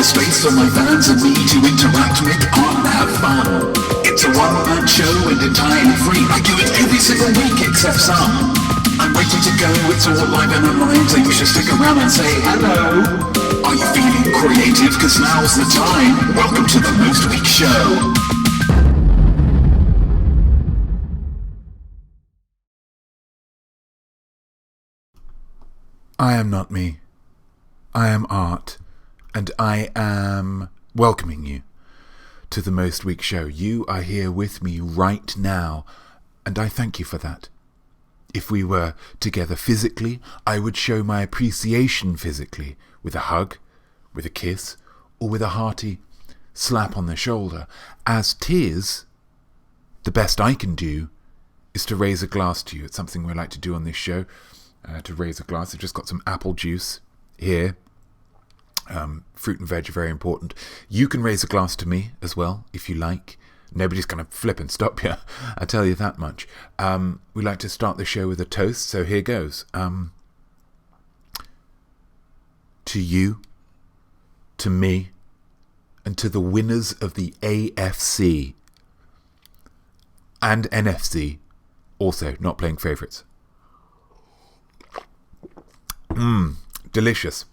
Space for my fans and me to interact, make art and have fun. It's a one-man show and entirely free. I do it every single week except some. I'm waiting to go, it's all live and online, so you should stick around and say hello. Are you feeling creative? Cause now's the time. Welcome to the Most Week Show. I am not me. I am art. And I am welcoming you to the Most Week Show. You are here with me right now, and I thank you for that. If we were together physically, I would show my appreciation physically with a hug, with a kiss, or with a hearty slap on the shoulder. As 'tis, the best I can do is to raise a glass to you. It's something we like to do on this show, to raise a glass. I've just got some apple juice here. Fruit and veg are very important. You can raise a glass to me as well, if you like. Nobody's going to flip and stop you, I tell you that much. We like to start the show with a toast, so here goes. To you, to me, and to the winners of the AFC and NFC, also not playing favourites. Delicious.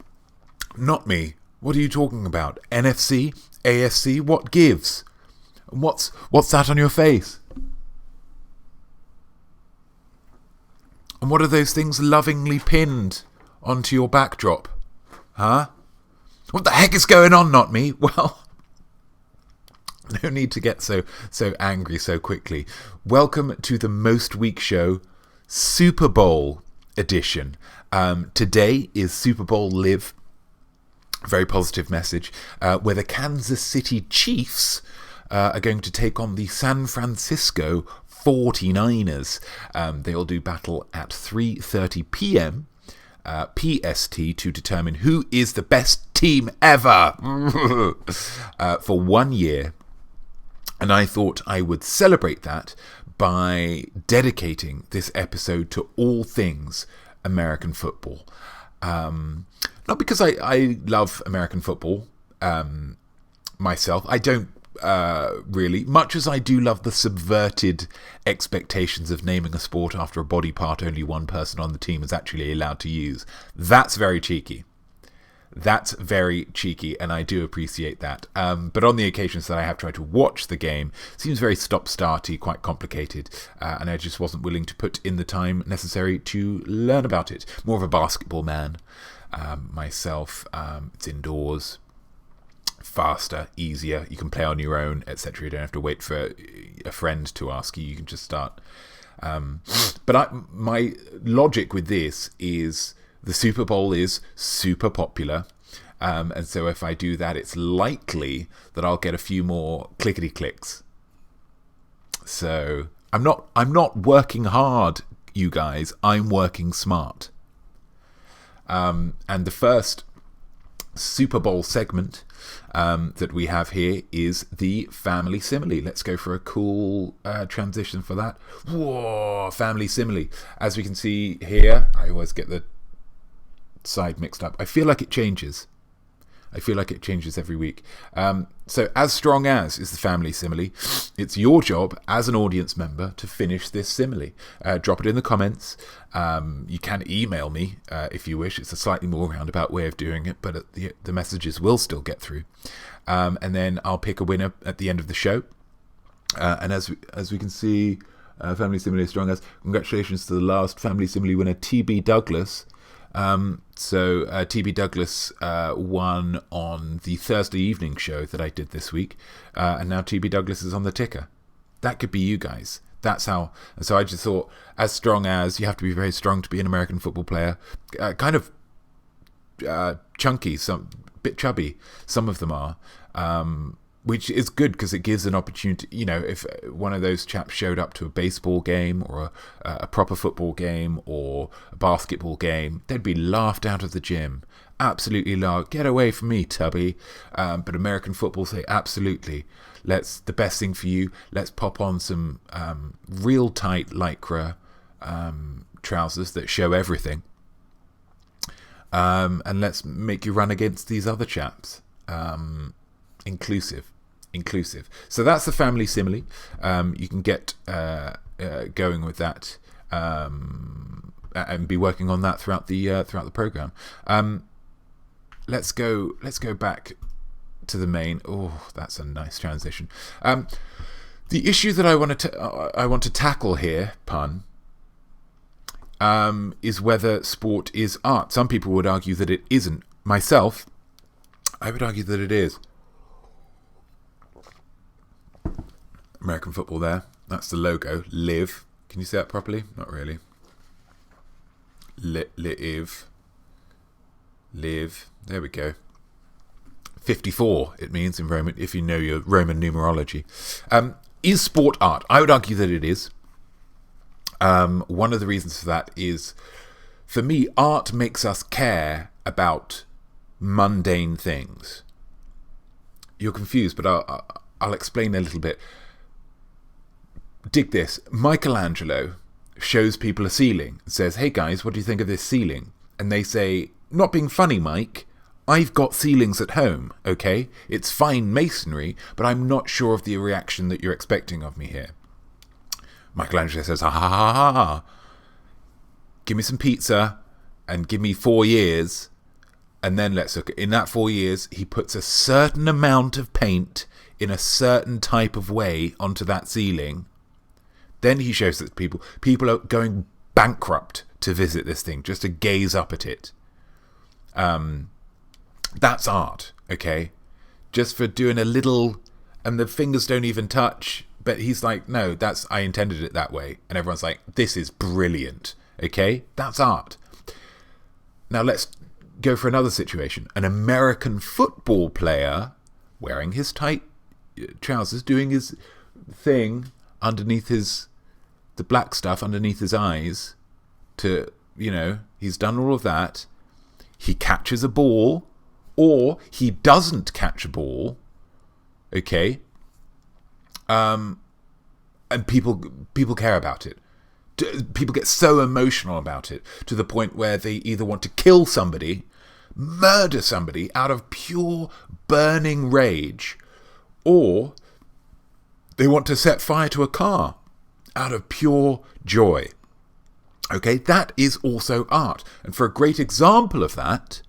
Not me. What are you talking about? NFC? AFC? What gives? What's that on your face? And what are those things lovingly pinned onto your backdrop? Huh? What the heck is going on, not me? Well, no need to get so angry so quickly. Welcome to the Most Week Show Super Bowl edition. Today is Super Bowl Live. Very positive message, where the Kansas City Chiefs are going to take on the San Francisco 49ers. They'll do battle at 3:30 p.m. PST to determine who is the best team ever for 1 year. And I thought I would celebrate that by dedicating this episode to all things American football. Not because I love American football myself. I don't really. Much as I do love the subverted expectations of naming a sport after a body part only one person on the team is actually allowed to use. That's very cheeky. That's very cheeky, and I do appreciate that. But on the occasions that I have tried to watch the game, it seems very stop-starty, quite complicated, and I just wasn't willing to put in the time necessary to learn about it. More of a basketball man. Myself, it's indoors, faster, easier, you can play on your own, etc. You don't have to wait for a friend to ask you, you can just start. But my logic with this is the Super Bowl is super popular, and so if I do that, it's likely that I'll get a few more clickety clicks. So I'm not working hard, you guys, I'm working smart. And the first Super Bowl segment that we have here is the family simile. Let's go for a cool transition for that. Whoa, family simile. As we can see here, I always get the side mixed up. I feel like it changes. Every week. So as strong as is the family simile, it's your job as an audience member to finish this simile. Drop it in the comments. You can email me if you wish. It's a slightly more roundabout way of doing it, but the messages will still get through. And then I'll pick a winner at the end of the show. And as we can see, Family Simile as strong as. Congratulations to the last Family Simile winner, TB Douglas. So TB Douglas won on the Thursday evening show that I did this week, and now TB Douglas is on the ticker. That could be you guys. That's how. So I just thought, as strong as, you have to be very strong to be an American football player. Kind of chunky, some bit chubby. Some of them are, which is good because it gives an opportunity. You know, if one of those chaps showed up to a baseball game or a proper football game or a basketball game, they'd be laughed out of the gym. Absolutely laughed. Get away from me, tubby. But American football say absolutely. The best thing for you. Let's pop on some real tight lycra trousers that show everything. And let's make you run against these other chaps. Inclusive. So that's the Family Simile. You can get going with that and be working on that throughout the program. Let's go back to the main. Oh, that's a nice transition. The issue that I want to tackle here, pun, is whether sport is art. Some people would argue that it isn't. Myself, I would argue that it is. American football there. That's the logo. Live. Can you say that properly? Not really. Live. There we go. 54, it means in Roman, if you know your Roman numerology. Is sport art? I would argue that it is. One of the reasons for that is, for me, art makes us care about mundane things. You're confused, but I'll explain a little bit. Dig this. Michelangelo shows people a ceiling and says, "Hey guys, what do you think of this ceiling?" And they say, "Not being funny, Mike, I've got ceilings at home, okay? It's fine masonry, but I'm not sure of the reaction that you're expecting of me here." Michelangelo says, "Ha ha ha ha ha. Give me some pizza and give me 4 years, and then let's look." In that 4 years, he puts a certain amount of paint in a certain type of way onto that ceiling. Then he shows that people are going bankrupt to visit this thing, just to gaze up at it. That's art, okay? Just for doing a little, and the fingers don't even touch, but he's like, "No, I intended it that way." And everyone's like, "This is brilliant," okay? That's art. Now let's go for another situation. An American football player wearing his tight trousers, doing his thing underneath the black stuff underneath his eyes, he's done all of that. He catches a ball, or he doesn't catch a ball, okay? And people care about it. People get so emotional about it to the point where they either want to kill somebody, murder somebody out of pure burning rage, or they want to set fire to a car out of pure joy. Okay, that is also art. And for a great example of that,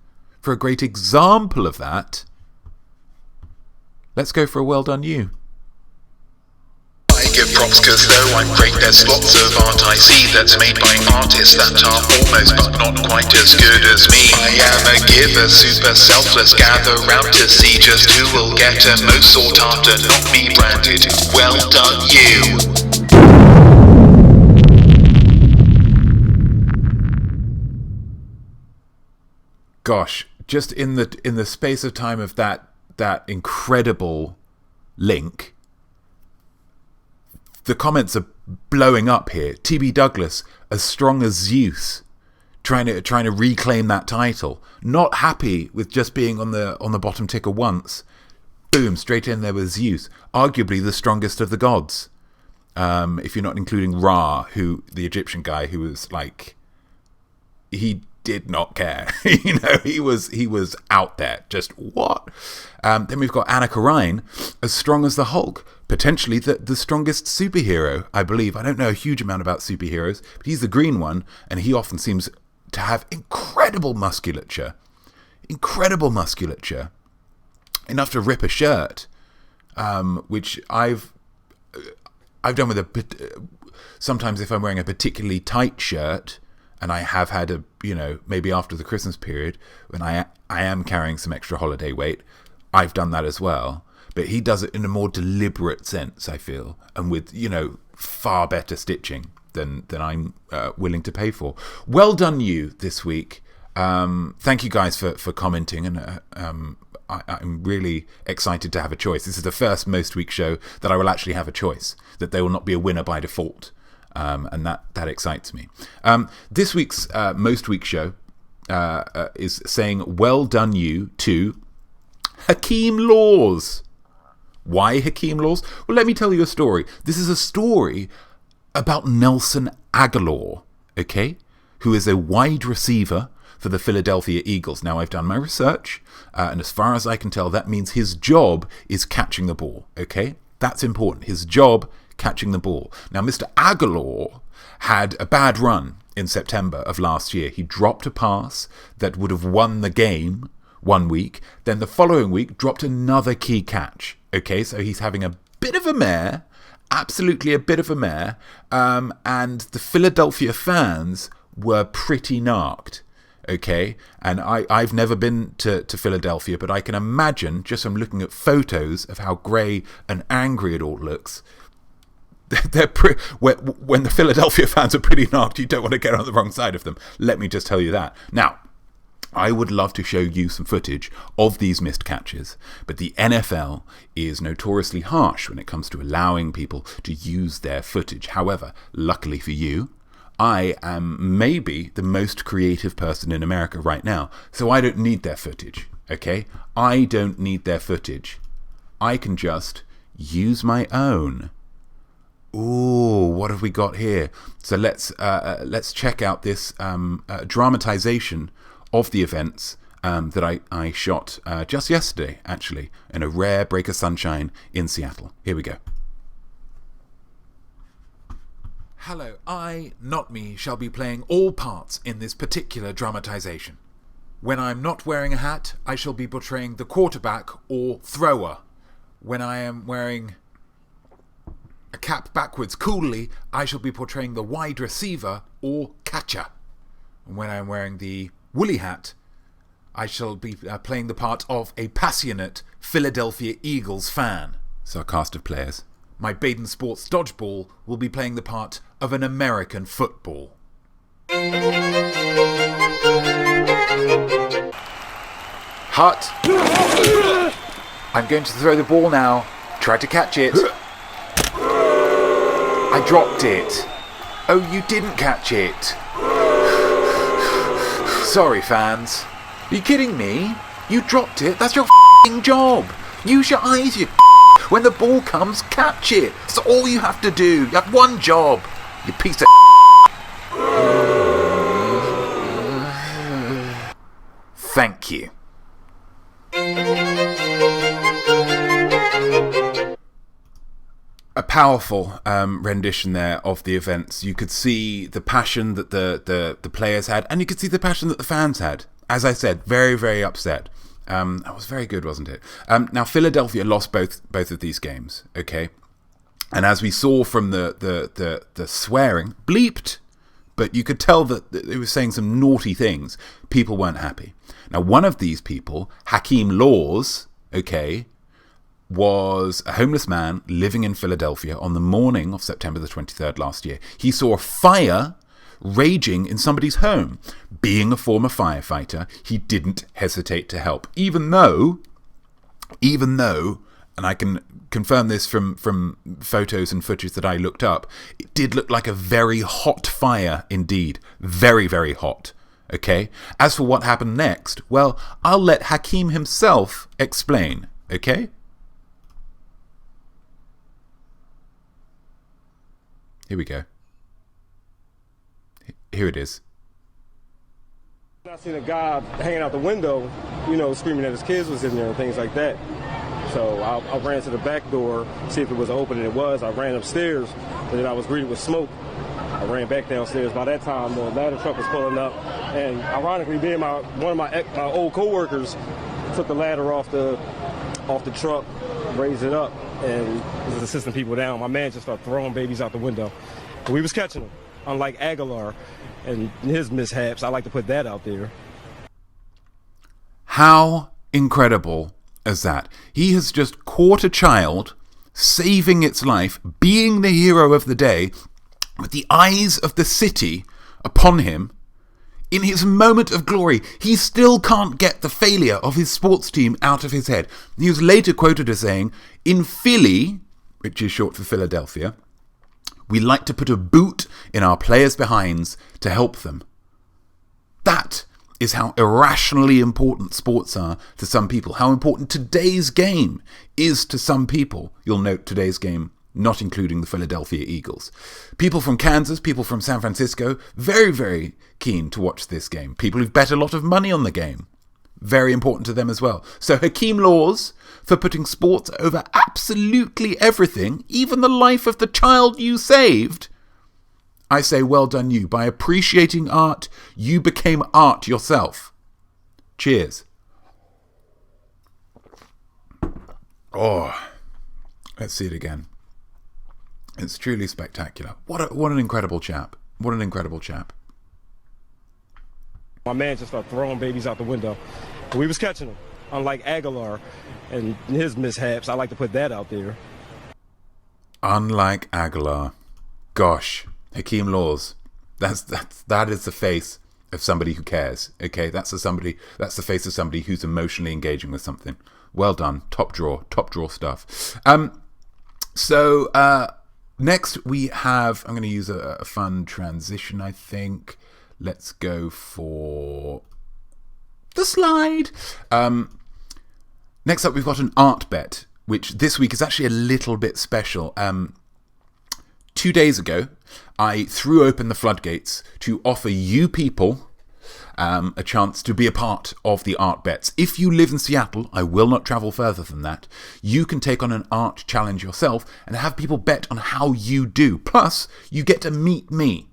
let's go for a Well Done You. I give props cause though I'm great, there's lots of art I see that's made by artists that are almost but not quite as good as me. I am a giver, super selfless, gather round to see just who will get a most sought after, not me branded. Well done you. Gosh, just in the space of time of that incredible link, the comments are blowing up here. TB Douglas, as strong as Zeus, trying to reclaim that title. Not happy with just being on the bottom ticker once. Boom, straight in there with Zeus, arguably the strongest of the gods. If you're not including Ra, the Egyptian guy who was like, he did not care. He was out there. Just what? Then we've got Anna Karine, as strong as the Hulk, potentially the strongest superhero, I believe. I don't know a huge amount about superheroes, but he's the green one, and he often seems to have incredible musculature, enough to rip a shirt, which I've done with sometimes if I'm wearing a particularly tight shirt, and I have had a, maybe after the Christmas period, when I am carrying some extra holiday weight, I've done that as well. But he does it in a more deliberate sense, I feel, and with, far better stitching than I'm willing to pay for. Well done you this week. Thank you guys for commenting, and I'm really excited to have a choice. This is the first Most Week show that I will actually have a choice, that there will not be a winner by default. And that excites me. This week's Most Week show is saying well done you to Hakeem Laws. Why Hakeem Laws? Well, let me tell you a story. This is a story about Nelson Aguilar, okay, who is a wide receiver for the Philadelphia Eagles. Now, I've done my research, and as far as I can tell, that means his job is catching the ball, okay? That's important. His job, catching the ball. Now, Mr. Aguilar had a bad run in September of last year. He dropped a pass that would have won the game 1 week. Then the following week, dropped another key catch. Okay, so he's having a bit of a mare, absolutely a bit of a mare, and the Philadelphia fans were pretty narked. Okay, and I've never been to Philadelphia, but I can imagine, just from looking at photos of how grey and angry it all looks, when the Philadelphia fans are pretty narked, you don't want to get on the wrong side of them. Let me just tell you that. Now, I would love to show you some footage of these missed catches, but the NFL is notoriously harsh when it comes to allowing people to use their footage. However, luckily for you, I am maybe the most creative person in America right now, so I don't need their footage, okay? I don't need their footage. I can just use my own. Ooh, what have we got here? So let's check out this dramatization of the events that I shot just yesterday, actually, in a rare break of sunshine in Seattle. Here we go. Hello, I, Notme, shall be playing all parts in this particular dramatization. When I'm not wearing a hat, I shall be portraying the quarterback or thrower. When I am wearing a cap backwards coolly, I shall be portraying the wide receiver or catcher. And when I'm wearing the woolly hat, I shall be playing the part of a passionate Philadelphia Eagles fan. So a cast of players. My Baden Sports Dodgeball will be playing the part of an American football. Hut! I'm going to throw the ball now. Try to catch it. I dropped it. Oh, you didn't catch it. Sorry, fans. Are you kidding me? You dropped it? That's your f***ing job. Use your eyes, you When the ball comes, catch it. That's all you have to do. You have one job. You piece of Thank you. A powerful rendition there of the events. You could see the passion that the players had, and you could see the passion that the fans had. As I said, very, very upset. That was very good, wasn't it? Now, Philadelphia lost both of these games, okay? And as we saw from the swearing, bleeped, but you could tell that it was saying some naughty things. People weren't happy. Now, one of these people, Hakeem Laws, okay, was a homeless man living in Philadelphia on the morning of September the 23rd last year. He saw a fire raging in somebody's home. Being a former firefighter, he didn't hesitate to help, even though, and I can confirm this from photos and footage that I looked up, it did look like a very hot fire indeed. Very, very hot. Okay? As for what happened next, well, I'll let Hakeem himself explain. Okay? Here we go. Here it is. I seen a guy hanging out the window, screaming that his kids was in there and things like that. So I ran to the back door, see if it was open, and it was. I ran upstairs, and then I was greeted with smoke. I ran back downstairs. By that time, the ladder truck was pulling up, and ironically, one of my old coworkers took the ladder off the truck, raised it up, and was assisting people down. My man just started throwing babies out the window. We was catching him, unlike Aguilar and his mishaps. I like to put that out there. How incredible is that? He has just caught a child, saving its life, being the hero of the day, with the eyes of the city upon him. In his moment of glory, he still can't get the failure of his sports team out of his head. He was later quoted as saying, "In Philly," which is short for Philadelphia, "we like to put a boot in our players' behinds to help them." That is how irrationally important sports are to some people, how important today's game is to some people. You'll note today's game not including the Philadelphia Eagles. People from Kansas, people from San Francisco, very, very keen to watch this game. People who've bet a lot of money on the game, very important to them as well. So Hakeem Laws, for putting sports over absolutely everything, even the life of the child you saved, I say well done you. By appreciating art, you became art yourself. Cheers. Oh, let's see it again. It's truly spectacular. What an incredible chap. What an incredible chap. My man just started throwing babies out the window. We was catching him, unlike Aguilar and his mishaps. I like to put that out there. Unlike Aguilar. Gosh, Hakeem Laws. That is the face of somebody who cares. Okay, that's the face of somebody who's emotionally engaging with something. Well done. Top drawer stuff. Next we have, I'm going to use a fun transition, I think. Let's go for the slide. Next up, we've got an art bet, which this week is actually a little bit special. 2 days ago, I threw open the floodgates to offer you people a chance to be a part of the art bets. If you live in Seattle, I will not travel further than that. You can take on an art challenge yourself and have people bet on how you do. Plus, you get to meet me.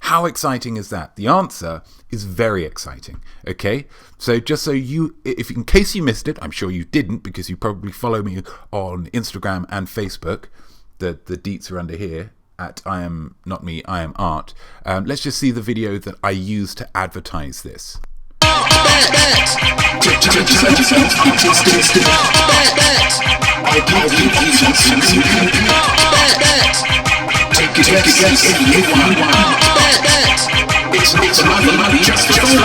How exciting is that? The answer is very exciting. Okay, so just so in case you missed it, I'm sure you didn't because you probably follow me on Instagram and Facebook. The deets are under here. At I am Notme, I am art. Let's just see the video that I used to advertise this. It's money just for fun.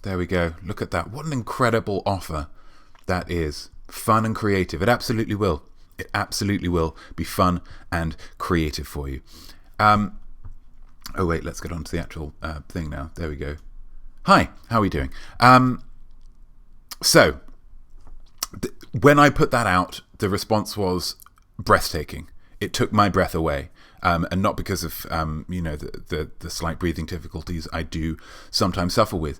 There we go. Look at that. What an incredible offer that is. Fun and creative. It absolutely will. It absolutely will be fun and creative for you. Oh, wait. Let's get on to the actual thing now. There we go. Hi. How are we doing? When I put that out, the response was breathtaking. It took my breath away. And not because of the slight breathing difficulties I do sometimes suffer with.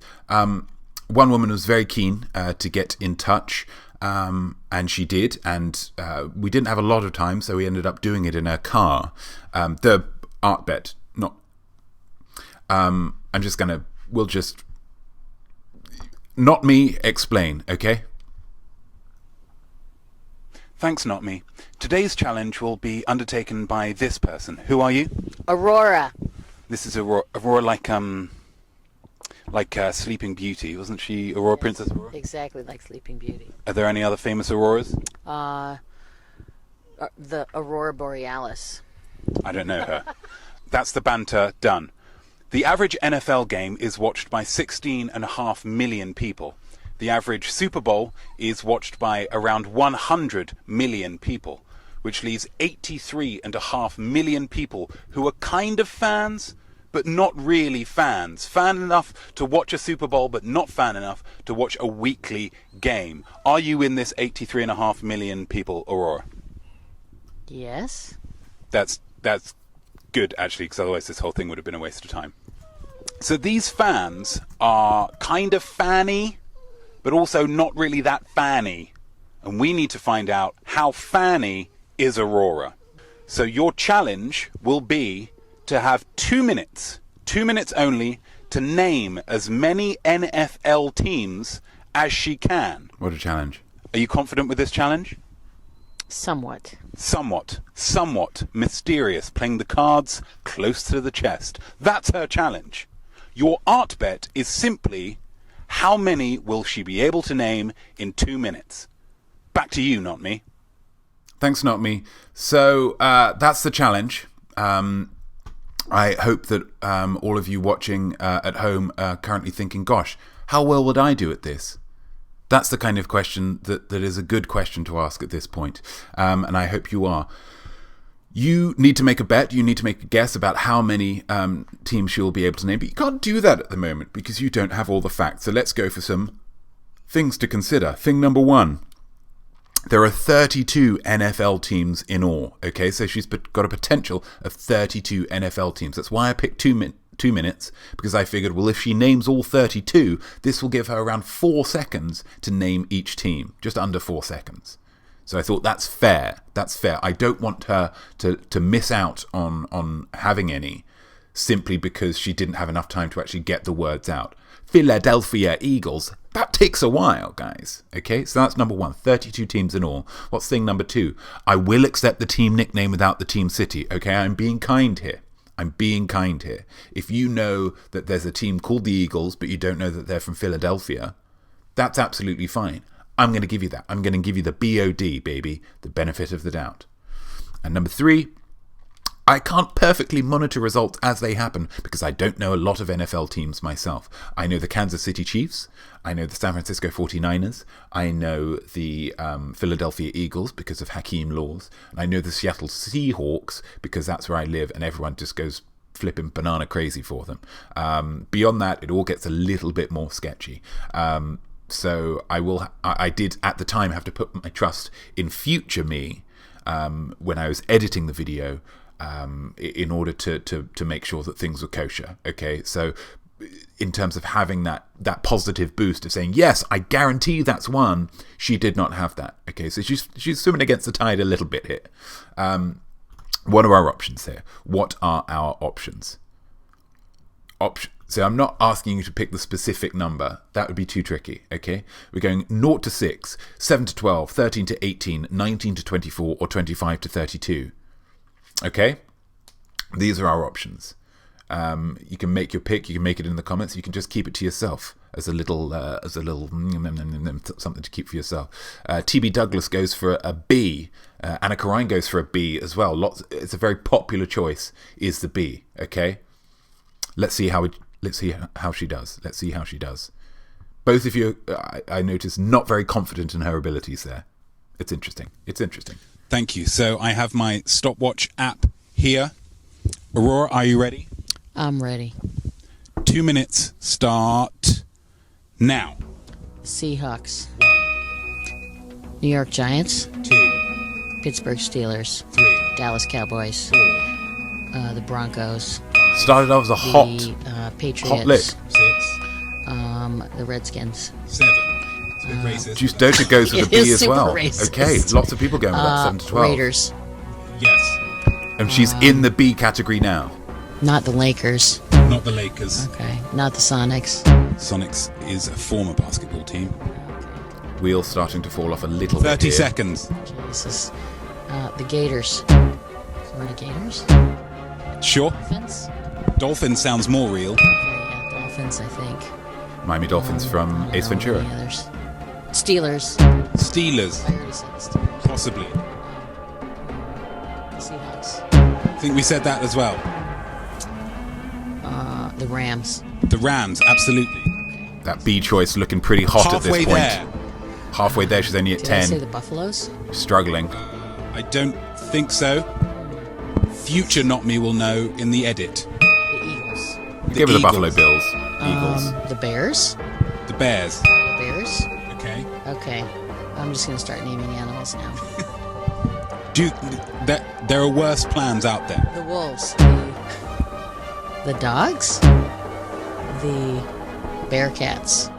One woman was very keen to get in touch, and she did. And we didn't have a lot of time, so we ended up doing it in her car. The art bet, not. Not me. Explain, okay? Thanks, Notme. Today's challenge will be undertaken by this person. Who are you? Aurora. This is Aurora, like Sleeping Beauty, wasn't she? Aurora, yes. Princess Aurora. Exactly like Sleeping Beauty. Are there any other famous Auroras? The Aurora Borealis. I don't know her. That's the banter done. The average NFL game is watched by 16.5 million people. The average Super Bowl is watched by around 100 million people, which leaves 83.5 million people who are kind of fans, but not really fans. Fan enough to watch a Super Bowl, but not fan enough to watch a weekly game. Are you in this 83.5 million people, Aurora? Yes. That's good, actually, because otherwise this whole thing would have been a waste of time. So these fans are kind of fanny, but also not really that fanny. And we need to find out how fanny is Aurora. So your challenge will be to have 2 minutes only, to name as many NFL teams as she can. What a challenge. Are you confident with this challenge? Somewhat. Somewhat mysterious, playing the cards close to the chest. That's her challenge. Your art bet is simply, how many will she be able to name in 2 minutes? Back to you, not me. Thanks, not me. So that's the challenge. I hope that all of you watching at home are currently thinking, gosh, how well would I do at this? That's the kind of question that is a good question to ask at this point. And I hope you are. You need to make a bet. You need to make a guess about how many teams she will be able to name. But you can't do that at the moment because you don't have all the facts. So let's go for some things to consider. Thing number one. There are 32 NFL teams in all, okay? So she's got a potential of 32 NFL teams. That's why I picked 2 minutes, because I figured, well, if she names all 32, this will give her around 4 seconds to name each team, just under 4 seconds. So I thought that's fair. That's fair. I don't want her to miss out on having any simply because she didn't have enough time to actually get the words out. Philadelphia Eagles. That takes a while, guys. Okay, so that's number one. 32 teams in all. What's thing number two? I will accept the team nickname without the team city. Okay, I'm being kind here. If you know that there's a team called the Eagles, but you don't know that they're from Philadelphia, that's absolutely fine. I'm going to give you that. I'm going to give you the BOD, baby, the benefit of the doubt. And number three, I can't perfectly monitor results as they happen because I don't know a lot of NFL teams myself. I know the Kansas City Chiefs. I know the San Francisco 49ers. I know the Philadelphia Eagles because of Hakeem Laws. And I know the Seattle Seahawks because that's where I live and everyone just goes flipping banana crazy for them. Beyond that, it all gets a little bit more sketchy. So I did at the time have to put my trust in future me when I was editing the video, in order to make sure that things were kosher. Okay, so in terms of having that positive boost of saying, yes, I guarantee that's one, she did not have that. Okay, so she's swimming against the tide a little bit here. What are our options here? What are our options? So I'm not asking you to pick the specific number. That would be too tricky, okay? We're going 0 to 6, 7 to 12, 13 to 18, 19 to 24, or 25 to 32. Okay, these are our options. You can make your pick. You can make it in the comments. You can just keep it to yourself as a little something to keep for yourself. TB Douglas goes for a B. Anna Karine goes for a B as well. It's a very popular choice. Is the B? Okay. Let's see how she does. Both of you, I notice, not very confident in her abilities there. It's interesting. Thank you. So I have my stopwatch app here. Aurora, are you ready? I'm ready. 2 minutes start now. Seahawks. New York Giants. 2, Pittsburgh Steelers. 3, Dallas Cowboys. 4, The Broncos. Started off as a The Patriots. hot lick. 6, The Redskins. 7. It's a bit racist. Juice Dota goes with a It B is as super well. racist. Okay, lots of people going with that 7 to 12. Raiders. Yes. And she's in the B category now. Not the Lakers. Not the Lakers. Okay. Not the Sonics. Sonics is a former basketball team. Wheels starting to fall off a little bit 30 here. seconds. Jesus. The Gators. Or the Gators? Sure. Dolphins? Dolphin sounds more real. Okay, yeah, Dolphins, I think. Miami Dolphins from I don't Ace know Ventura. any others. Steelers. Steelers, I already said the Steelers. possibly. The Seahawks. I think we said that as well. The Rams. The Rams, absolutely. That B choice looking pretty hot at Halfway this point. there. Halfway there, she's only at Did I say 10. the Buffaloes? Struggling. I don't think so. Future Notme will know in the edit. The Eagles. Give her the Eagles. Buffalo Bills. Eagles. The Bears? The Bears. The Bears? Okay. Okay. I'm just going to start naming animals now. There are worse plans out there. The wolves. The dogs? The bearcats.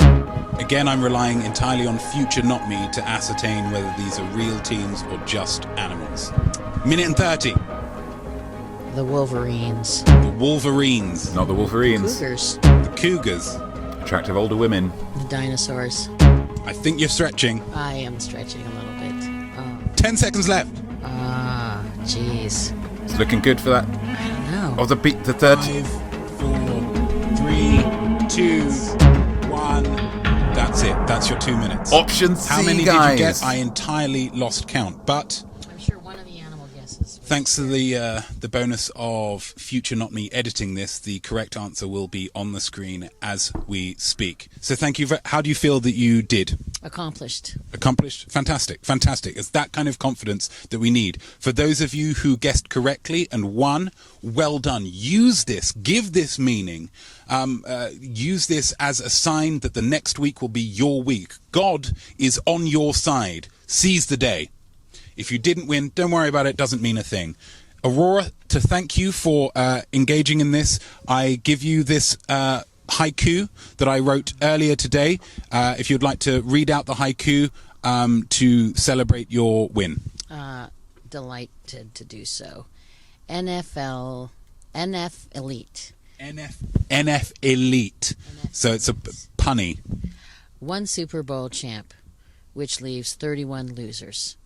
Again, I'm relying entirely on future Notme to ascertain whether these are real teams or just animals. Minute and 30. The wolverines. The wolverines. Not the Wolverines. Cougars. The cougars. Attractive older women. The dinosaurs. I think you're stretching. I am stretching a little bit. Oh. 10 seconds left. Jeez. It's looking good for that. I don't know. Oh, the 30. 5, 4, 3, 2, 1. That's it. That's your 2 minutes. Option C, How many guys. did you get? I entirely lost count. But I'm sure one of the animal guesses. thanks to the bonus of future Notme editing this, the correct answer will be on the screen as we speak. So thank you. How do you feel that you did? Accomplished. Accomplished? Fantastic. It's that kind of confidence that we need. For those of you who guessed correctly and won, well done. Use this. Give this meaning. Use this as a sign that the next week will be your week. God is on your side. Seize the day. If you didn't win, don't worry about it. Doesn't mean a thing. Aurora, to thank you for engaging in this, I give you this haiku that I wrote earlier today. If you'd like to read out the haiku to celebrate your win. Delighted to do so. NF Elite. NF Elite. So it's a punny. One Super Bowl champ, which leaves 31 losers.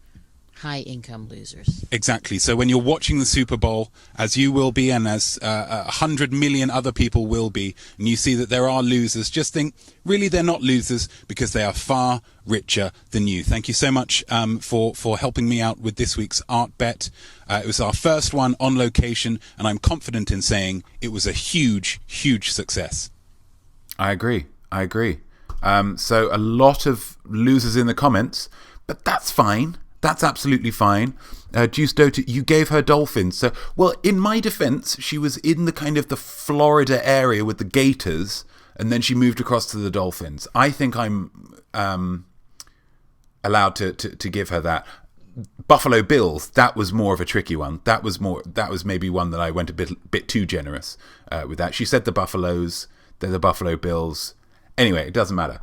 High-income losers. Exactly. So when you're watching the Super Bowl, as you will be and as 100 million other people will be, and you see that there are losers, just think, really they're not losers because they are far richer than you. Thank you so much for helping me out with this week's art bet. It was our first one on location, and I'm confident in saying it was a huge, huge success. I agree. So a lot of losers in the comments, but that's fine. That's absolutely fine. Juice Dota, you gave her dolphins. So, well, in my defense, she was in the kind of the Florida area with the gators, and then she moved across to the dolphins. I think I'm allowed to give her that. Buffalo Bills, that was more of a tricky one. That was maybe one that I went a bit too generous with that. She said the Buffaloes, they're the Buffalo Bills. Anyway, it doesn't matter.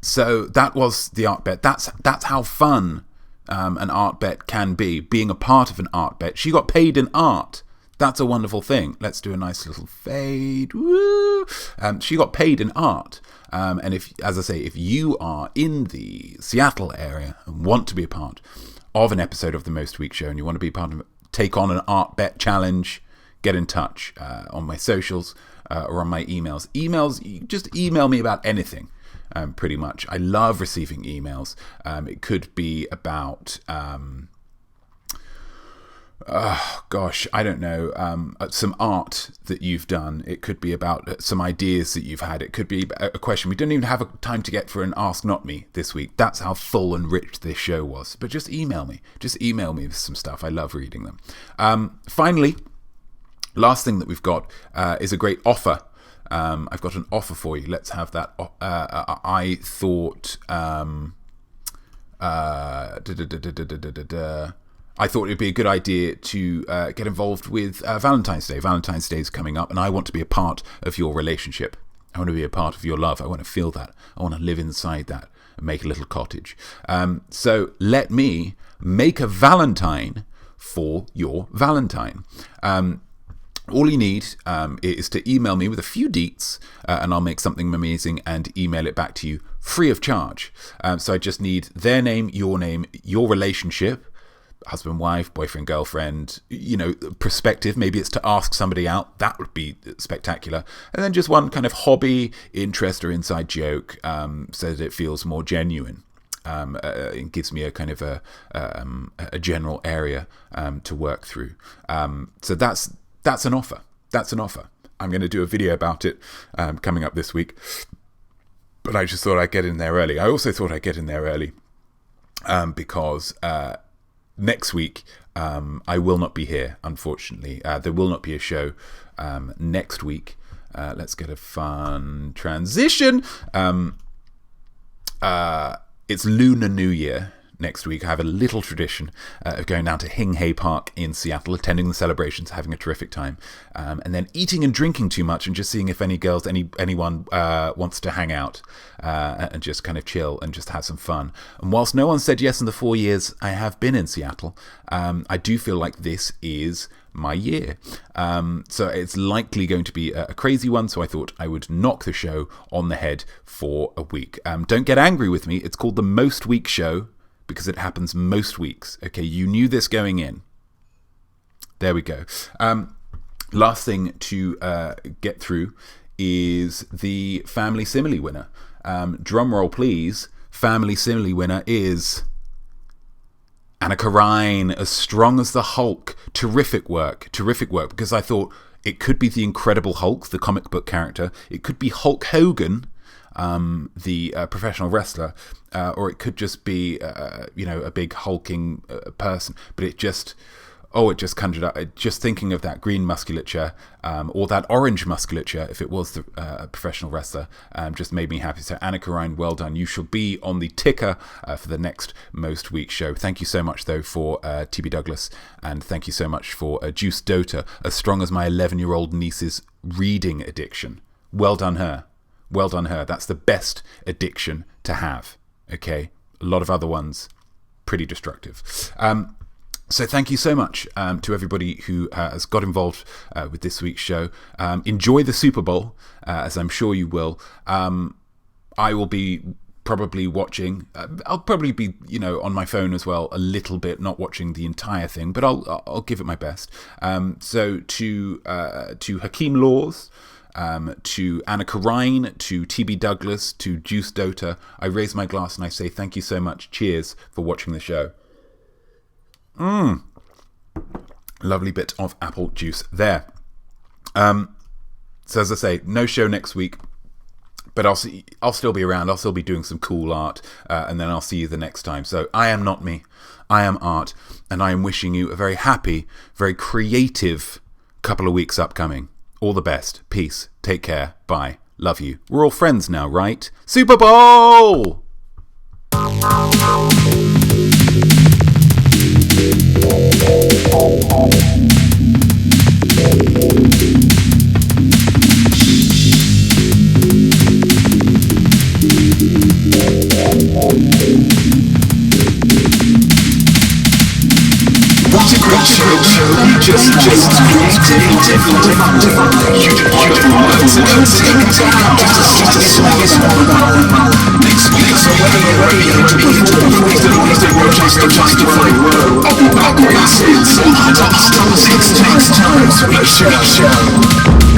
So that was the art bet. That's how fun an art bet can be, being a part of an art bet. She got paid in art. That's a wonderful thing. Let's do a nice little fade. Woo! She got paid in art. And if you are in the Seattle area and want to be a part of an episode of the Most Week Show and you want to be part of take on an art bet challenge, get in touch on my socials or on my emails. You just email me about anything. Pretty much. I love receiving emails. It could be about, I don't know, some art that you've done. It could be about some ideas that you've had. It could be a question. We didn't even have time to get for an Ask Not Me this week. That's how full and rich this show was. But just email me. Just email me with some stuff. I love reading them. Finally, last thing that we've got is a great offer. I've got an offer for you. Let's have that. I thought it'd be a good idea to get involved with Valentine's Day. Valentine's Day is coming up, and I want to be a part of your relationship. I want to be a part of your love. I want to feel that. I want to live inside that and make a little cottage. So let me make a Valentine for your Valentine. All you need is to email me with a few deets and I'll make something amazing and email it back to you free of charge. So I just need their name, your relationship, husband, wife, boyfriend, girlfriend, perspective. Maybe it's to ask somebody out. That would be spectacular. And then just one kind of hobby, interest or inside joke so that it feels more genuine. It gives me a kind of a general area to work through. So that's an offer. I'm going to do a video about it coming up this week. But I just thought I'd get in there early. I also thought I'd get in there early because next week I will not be here, unfortunately. There will not be a show next week. Let's get a fun transition. It's Lunar New Year next week. I have a little tradition of going down to Hing Hay Park in Seattle, attending the celebrations, having a terrific time, and then eating and drinking too much and just seeing if anyone wants to hang out and just kind of chill and just have some fun. And whilst no one said yes in the 4 years I have been in Seattle, I do feel like this is my year. So it's likely going to be a crazy one, so I thought I would knock the show on the head for a week. Don't get angry with me. It's called the Most Week Show because it happens most weeks. Okay, you knew this going in. There we go. Last thing to get through is the Family Simile winner. Drum roll, please. Family Simile winner is Annika Ryan, As Strong as the Hulk. Terrific work, because I thought it could be the Incredible Hulk, the comic book character. It could be Hulk Hogan, the professional wrestler, or it could just be, a big hulking person. But it just conjured up, just thinking of that green musculature, or that orange musculature, if it was the professional wrestler, just made me happy. So Annika Ryan, well done. You shall be on the ticker for the next Most Week show. Thank you so much, though, for TB Douglas, and thank you so much for Juice Dota, As Strong as My 11-year-old niece's reading addiction. Well done her. Well done her. That's the best addiction to have. Okay? A lot of other ones, pretty destructive. So thank you so much to everybody who has got involved with this week's show. Enjoy the Super Bowl, as I'm sure you will. I will be probably watching. I'll probably be, on my phone as well a little bit, not watching the entire thing, but I'll give it my best. So to Hakeem Laws, to Annika Ryan, to TB Douglas, to Juice Dota, I raise my glass and I say thank you so much. Cheers for watching the show. Lovely bit of apple juice there. So as I say, no show next week, but I'll still be around. I'll still be doing some cool art, and then I'll see you the next time. So I am Notme, I am Art, and I am wishing you a very happy, very creative couple of weeks upcoming. All the best. Peace. Take care. Bye. Love you. We're all friends now, right? Super Bowl! What a great show. You just created wonderful words and take it down just to swing it all. Next week, so whether you're ready to be just a justify world of massive artiste, 6 times week show.